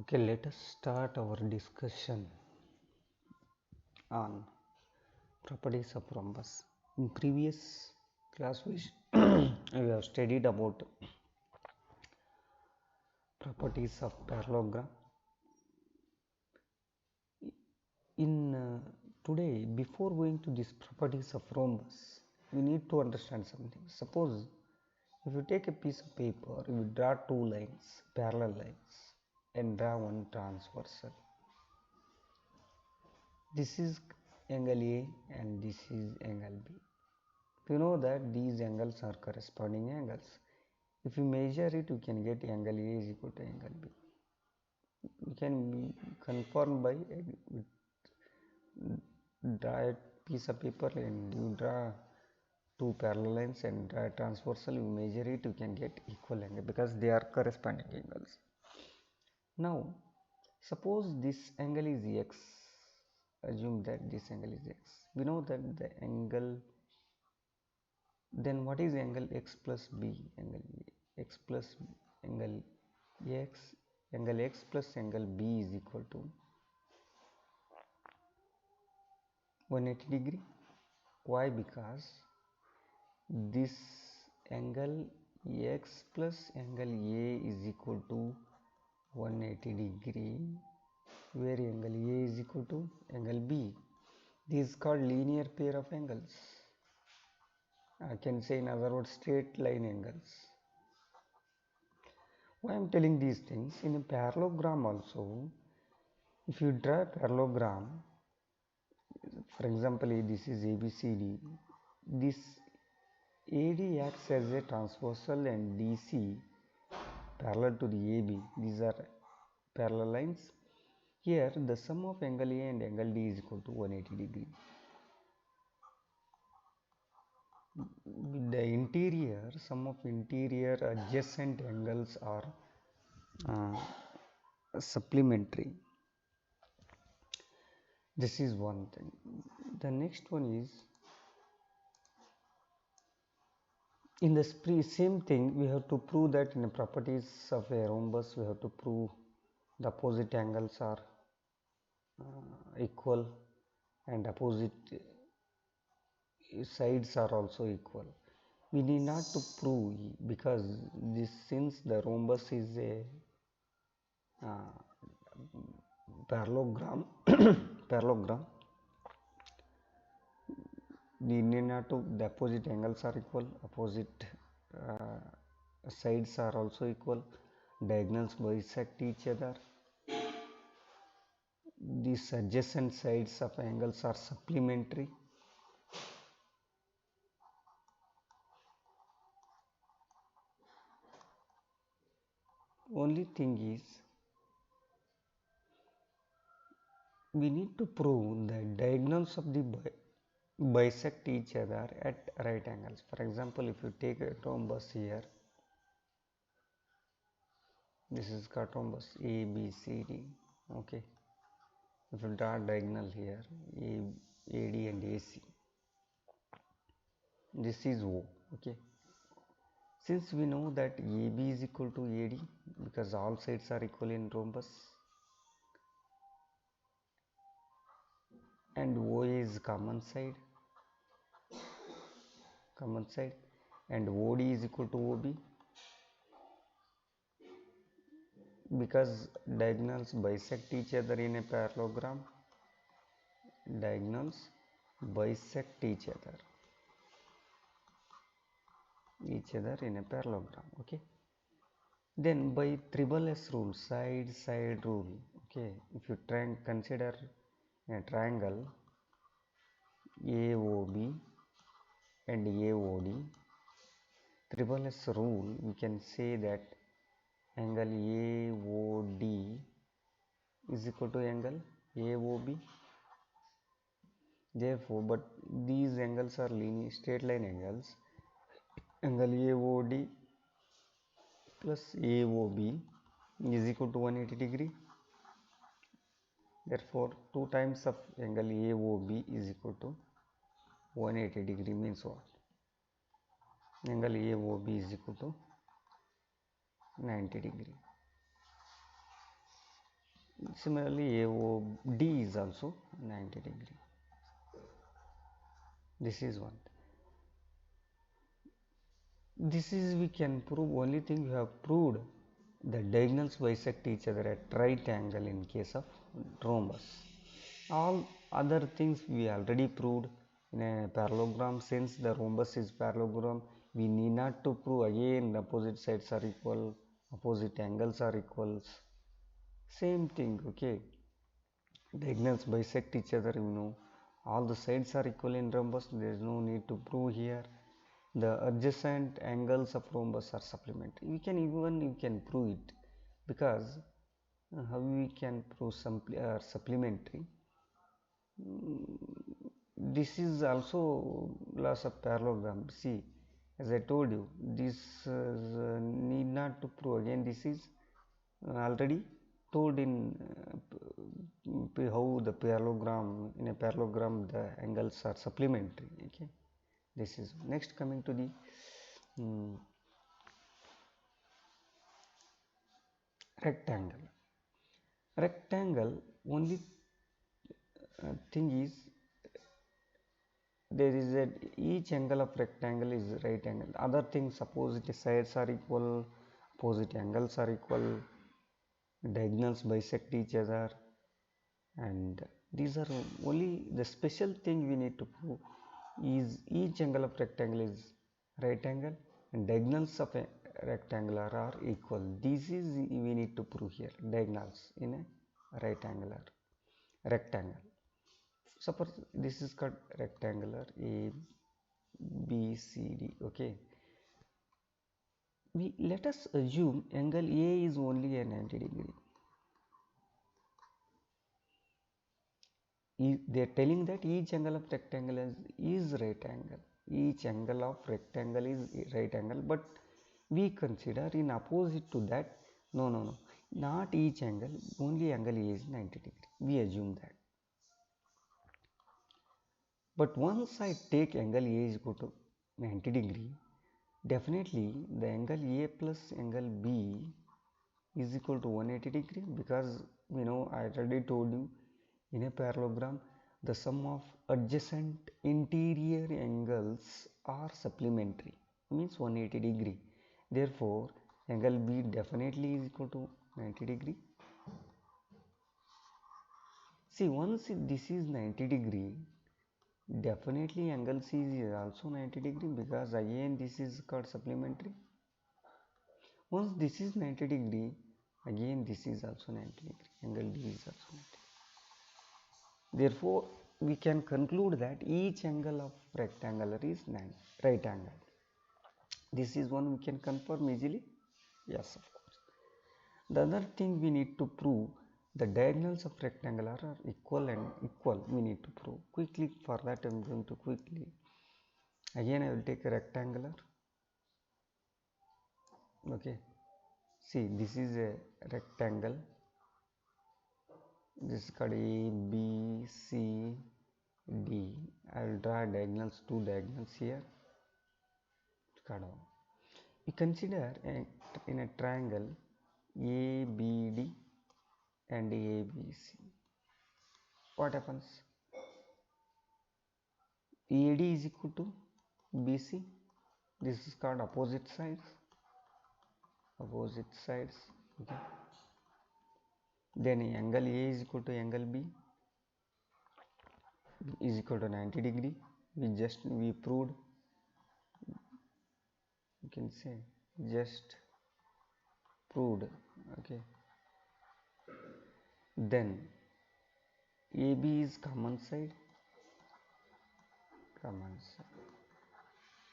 Okay, let us start our discussion on properties of rhombus. In previous class, we have studied about properties of parallelogram. In today, before going to these properties of rhombus, we need to understand something. Suppose if you take a piece of paper, you draw two lines, parallel lines, and draw one transversal. This is angle A and this is angle B. You know that these angles are corresponding angles. If you measure it, you can get angle A is equal to angle B. You can confirm by draw a piece of paper and you draw two parallel lines and draw a transversal. You measure it, you can get equal angle because they are corresponding angles. Now, suppose this angle is x. Assume that this angle is x. We know that the angle. Then what is angle x plus b? Angle x plus angle x plus angle b is equal to 180 degree. Why? Because this angle x plus angle a is equal to 180 degree, where angle a is equal to angle b. This is called linear pair of angles. I can say in other words straight line angles. Why I am telling these things? In a parallelogram also, if you draw a parallelogram, for example, this is ABCD, this AD acts as a transversal and DC parallel to the AB. These are parallel lines. Here, the sum of angle A and angle D is equal to 180 degree. The interior, sum of interior adjacent angles are supplementary. This is one thing. The next one is, in the same thing, we have to prove that in the properties of a rhombus, we have to prove the opposite angles are equal and opposite sides are also equal. We need not to prove because since the rhombus is a parallelogram, we need not to, the opposite angles are equal, opposite sides are also equal, diagonals bisect each other, these adjacent sides of angles are supplementary. Only thing is, we need to prove that diagonals of the bisect each other at right angles. For example, if you take a rhombus here, this is called rhombus A, B, C, D. Okay. If you draw diagonal here, AD and AC, this is O. Okay. Since we know that AB is equal to AD because all sides are equal in rhombus, and OA is common side, and OD is equal to OB because diagonals bisect each other in a parallelogram. Diagonals bisect each other in a parallelogram. Okay. Then by triple S rule, side rule. Okay. If you consider a triangle AOB and AOD, triple S rule, we can say that angle AOD is equal to angle AOB. Therefore, but these angles are linear straight line angles. Angle AOD plus AOB is equal to 180 degree. Therefore, 2 times of angle AOB is equal to 180 degree means what? Angle AOB is equal to 90 degree. Similarly, AOD is also 90 degree. This is one. This is we can prove only thing we have proved the diagonals bisect each other at right angle in case of rhombus. All other things we already proved in a parallelogram. Since the rhombus is parallelogram, we need not to prove again opposite sides are equal, opposite angles are equals. Same thing, okay. Diagonals bisect each other, all the sides are equal in rhombus. There is no need to prove here. The adjacent angles of rhombus are supplementary. You can prove it, because how we can prove supplementary. This is also laws of parallelogram. See, as I told you, this need not to prove again. This is already told in how the parallelogram, in a parallelogram the angles are supplementary. Okay, this is next. Coming to the rectangle only thing is, there is a each angle of rectangle is right angle. Other things, opposite sides are equal, opposite angles are equal, diagonals bisect each other, and these are only the special thing we need to prove is each angle of rectangle is right angle and diagonals of a rectangular are equal. This is we need to prove here, diagonals in a right angular rectangle. Suppose this is called rectangular A B C D. Okay, let us assume angle A is only a 90 degree. They are telling that each angle of rectangle is right angle. Each angle of rectangle is right angle, but we consider in opposite to that, no, not each angle, only angle A is 90 degree. We assume that. But once I take angle A is equal to 90 degree, definitely the angle A plus angle B is equal to 180 degree, because I already told you in a parallelogram the sum of adjacent interior angles are supplementary, means 180 degree. Therefore angle B definitely is equal to 90 degree. See, once this is 90 degree, definitely angle C is also 90 degree, because again this is called supplementary. Once this is 90 degree, again this is also 90 degree, angle D is also 90 degree. Therefore we can conclude that each angle of rectangular is right angle. This is one we can confirm easily. Yes, of course. The other thing we need to prove, the diagonals of rectangular are equal and equal. We need to prove quickly. For that I am going to quickly, again I will take a rectangular. Okay, see, this is a rectangle. This is called A, B, C, D. I will draw diagonals, two diagonals here. We consider in a triangle ABD and ABC. What happens? AD is equal to BC. This is called opposite sides. Opposite sides. Okay. Then angle A is equal to angle B is equal to 90 degree. We proved. You can say just proved. Okay. Then AB is common side.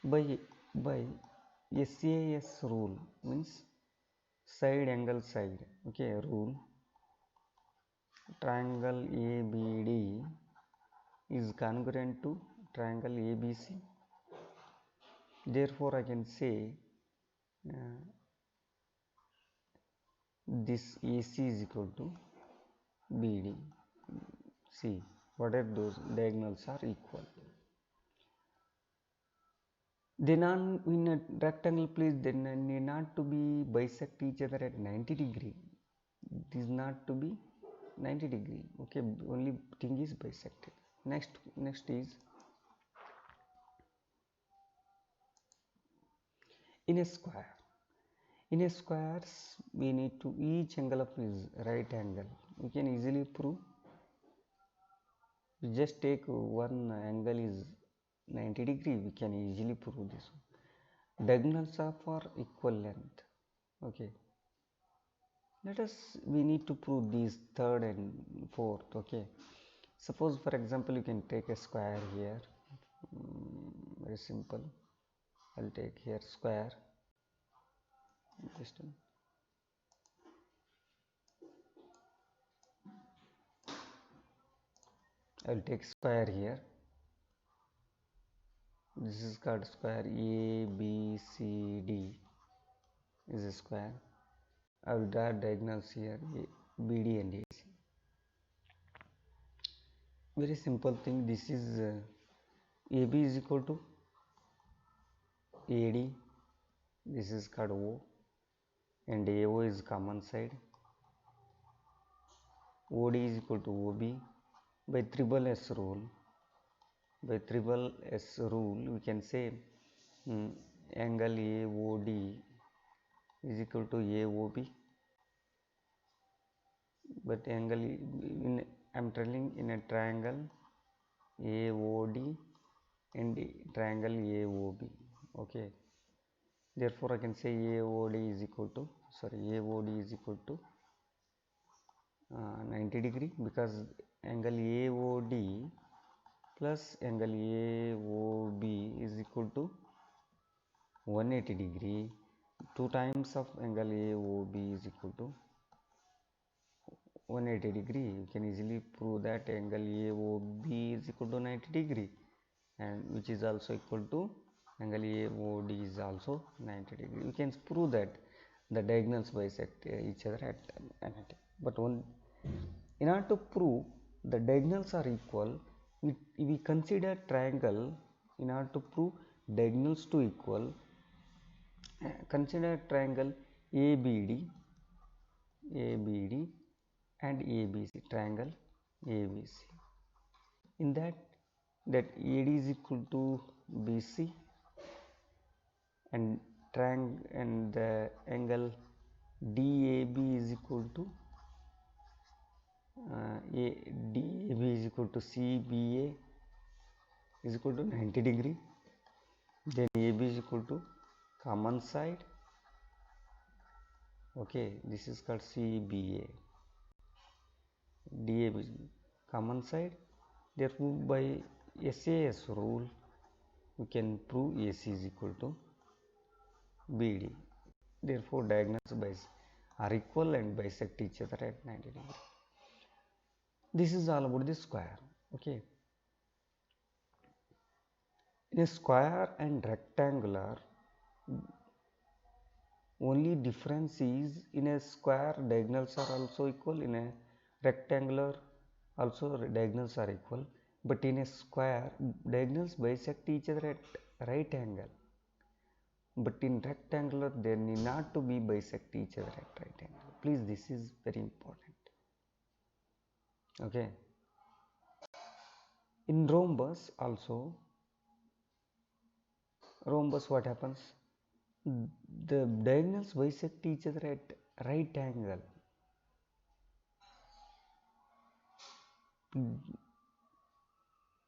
By SAS rule, means side angle side. Okay, rule, triangle ABD is congruent to triangle ABC. Therefore I can say this AC is equal to BD. See, what are those diagonals are equal. Then in a rectangle place, they need not to be bisect each other at 90 degree. It is not to be 90 degree. Okay, only thing is bisected. Next is in a square. In a square, we need to each angle of is right angle. We can easily prove. We just take one angle is 90 degree. We can easily prove this one. Diagonals are for equal length. Okay. We need to prove these third and fourth. Okay. Suppose for example you can take a square here. Very simple. I'll take here square. Just I'll take square here. This is called square. A B C D is a square. I will draw diagonals here, BD and AC. Very simple thing. This is AB is equal to AD. This is called O, and AO is common side. OD is equal to OB. By triple S rule, we can say angle AOD is equal to AOB. But angle I'm telling in a triangle AOD and triangle AOB. Okay. Therefore, I can say AOD is equal to 90 degree, because angle AOD plus angle AOB is equal to 180 degree. 2 times of angle AOB is equal to 180 degree. You can easily prove that angle AOB is equal to 90 degree, and which is also equal to angle AOD is also 90 degree. You can prove that the diagonals bisect each other at 90. But in order to prove the diagonals are equal, we consider triangle. In order to prove diagonals to equal, consider triangle ABD and ABC, triangle ABC. In that AD is equal to BC, and the angle DAB is equal to DAB is equal to CBA is equal to 90 degree. Then AB is equal to common side. Okay, this is called CBA. DAB is common side. Therefore, by SAS rule, we can prove AC is equal to BD. Therefore, diagonals are equal and bisect each other at 90 degree. This is all about the square. Okay. In a square and rectangular, only difference is in a square diagonals are also equal. In a rectangular also diagonals are equal. But in a square, diagonals bisect each other at right angle. But in rectangular, they need not to be bisect each other at right angle. Please, this is very important. Okay. In rhombus also, what happens? The diagonals bisect each other at right angle.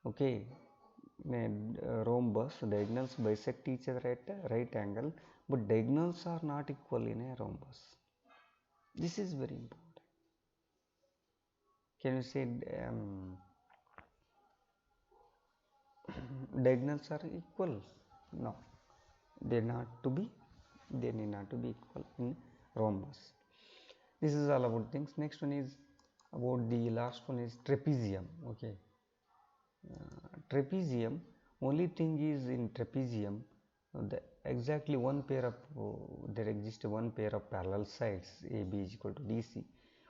Okay. In rhombus, diagonals bisect each other at right angle, but diagonals are not equal in a rhombus. This is very important. Can you say diagonals are equal? No, they need not to be equal in rhombus. This is all about things. Next one is about the last one is trapezium. Okay. Trapezium, only thing is in trapezium, exactly one pair of there exists one pair of parallel sides, AB is equal to DC.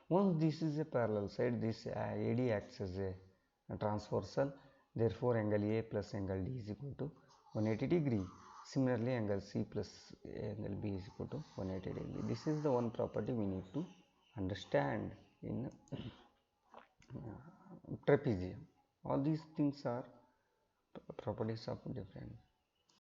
Once this is a parallel side, this AD acts as a transversal. Therefore, angle A plus angle D is equal to 180 degree. Similarly, angle C plus angle B is equal to 180 degree. This is the one property we need to understand in trapezium. All these things are properties of different